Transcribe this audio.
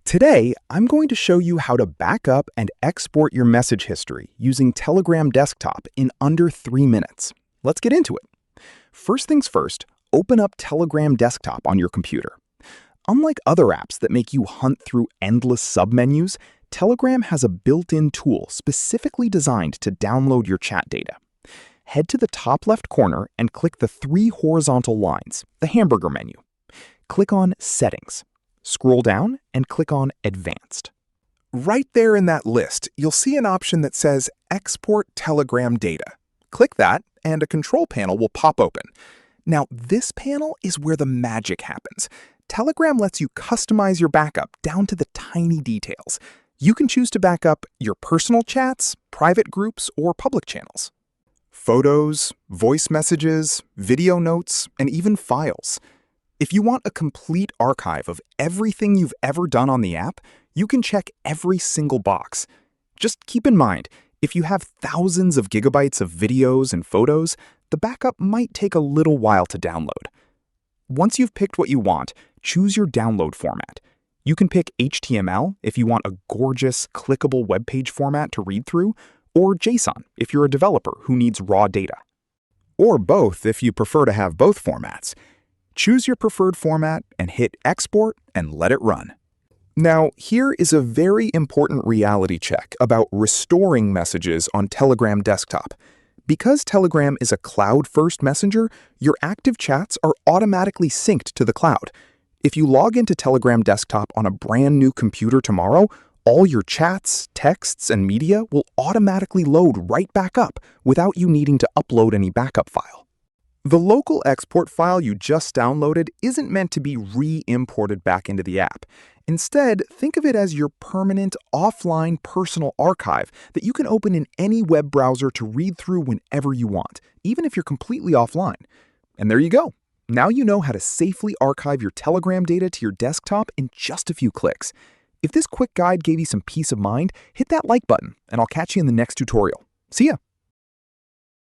Today, I'm going to show you how to back up and export your message history using Telegram Desktop in under 3 minutes. Let's get into it. First things first, open up Telegram Desktop on your computer. Unlike other apps that make you hunt through endless submenus, Telegram has a built-in tool specifically designed to download your chat data. Head to the top left corner and click the 3 horizontal lines, the hamburger menu. Click on Settings. Scroll down and click on Advanced. Right there in that list, you'll see an option that says Export Telegram Data. Click that, and a control panel will pop open. Now, this panel is where the magic happens. Telegram lets you customize your backup down to the tiny details. You can choose to back up your personal chats, private groups, or public channels. Photos, voice messages, video notes, and even files. If you want a complete archive of everything you've ever done on the app, you can check every single box. Just keep in mind, if you have thousands of gigabytes of videos and photos, the backup might take a little while to download. Once you've picked what you want, choose your download format. You can pick HTML if you want a gorgeous, clickable web page format to read through, or JSON if you're a developer who needs raw data. Or both if you prefer to have both formats. Choose your preferred format and hit Export and let it run. Now, here is a very important reality check about restoring messages on Telegram Desktop. Because Telegram is a cloud-first messenger, your active chats are automatically synced to the cloud. If you log into Telegram Desktop on a brand new computer tomorrow, all your chats, texts, and media will automatically load right back up without you needing to upload any backup file. The local export file you just downloaded isn't meant to be re-imported back into the app. Instead, think of it as your permanent offline personal archive that you can open in any web browser to read through whenever you want, even if you're completely offline. And there you go. Now you know how to safely archive your Telegram data to your desktop in just a few clicks. If this quick guide gave you some peace of mind, hit that like button, and I'll catch you in the next tutorial. See ya!